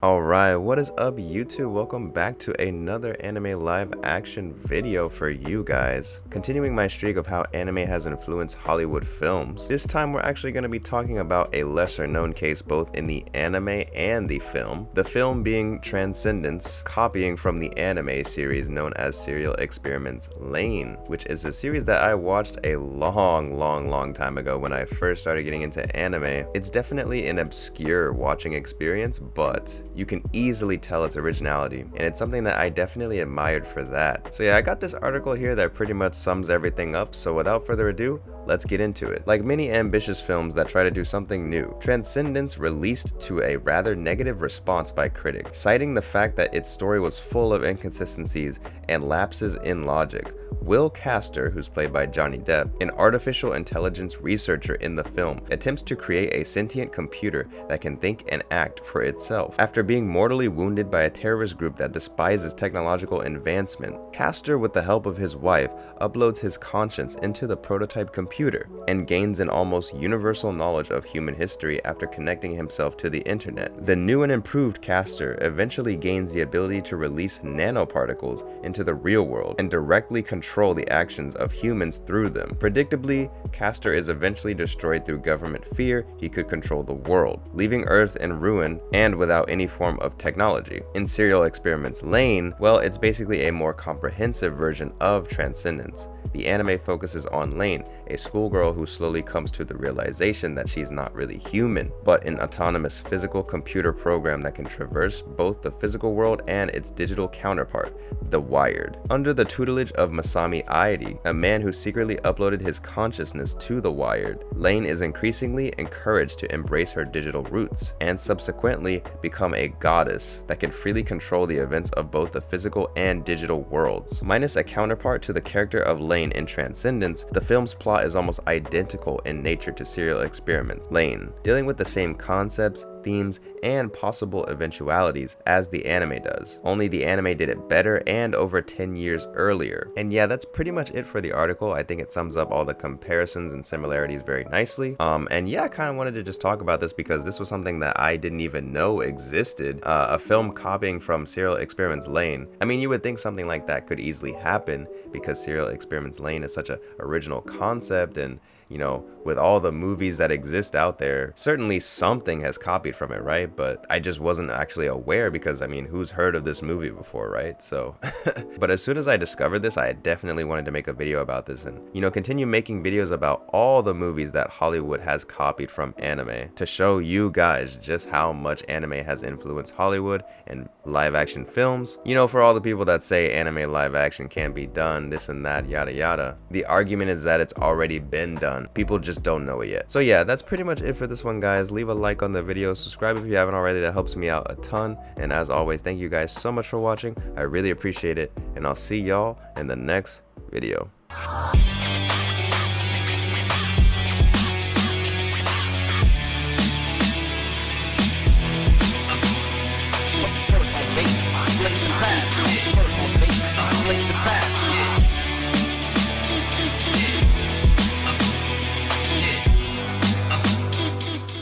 Alright, what is up YouTube? Welcome back to another anime live action video for you guys. Continuing my streak of how anime has influenced Hollywood films. This time we're actually going to be talking about a lesser known case both in the anime and the film. The film being Transcendence, copying from the anime series known as Serial Experiments Lain, which is a series that I watched a long time ago when I first started getting into anime. It's definitely an obscure watching experience, but you can easily tell its originality, and it's something that I definitely admired for that. So yeah, I got this article here that pretty much sums everything up, so without further ado, let's get into it. Like many ambitious films that try to do something new, Transcendence released to a rather negative response by critics, citing the fact that its story was full of inconsistencies and lapses in logic. Will Castor, who's played by Johnny Depp, an artificial intelligence researcher in the film, attempts to create a sentient computer that can think and act for itself. After being mortally wounded by a terrorist group that despises technological advancement, Castor, with the help of his wife, uploads his conscience into the prototype computer and gains an almost universal knowledge of human history after connecting himself to the internet. The new and improved Castor eventually gains the ability to release nanoparticles into the real world and directly control the actions of humans through them. Predictably, Castor is eventually destroyed through government fear he could control the world, leaving Earth in ruin and without any form of technology. In Serial Experiments Lain, well, it's basically a more comprehensive version of Transcendence. The anime focuses on Lain, a schoolgirl who slowly comes to the realization that she's not really human, but an autonomous physical computer program that can traverse both the physical world and its digital counterpart, the Wired. Under the tutelage of Masami Aidi, a man who secretly uploaded his consciousness to the Wired, Lain is increasingly encouraged to embrace her digital roots, and subsequently become a goddess that can freely control the events of both the physical and digital worlds. Minus a counterpart to the character of Lain in Transcendence, the film's plot is almost identical in nature to Serial Experiments Lain, dealing with the same concepts, themes, and possible eventualities as the anime does. Only the anime did it better and over 10 years earlier. And yeah, that's pretty much it for the article. I think it sums up all the comparisons and similarities very nicely. And yeah, I kind of wanted to just talk about this because this was something that I didn't even know existed. A film copying from Serial Experiments Lain. I mean, you would think something like that could easily happen because Serial Experiments Lain is such an original concept, and you know, with all the movies that exist out there, certainly something has copied from it, right? But I just wasn't actually aware because, I mean, who's heard of this movie before, right? So, but as soon as I discovered this, I definitely wanted to make a video about this and, you know, continue making videos about all the movies that Hollywood has copied from anime to show you guys just how much anime has influenced Hollywood and live action films. You know, for all the people that say anime live action can't be done, this and that, yada yada, the argument is that it's already been done. People just don't know it yet. So yeah, that's pretty much it for this one, guys. Leave a like on the video, subscribe if you haven't already, that helps me out a ton. And as always, thank you guys so much for watching. I really appreciate it, and I'll see y'all in the next video.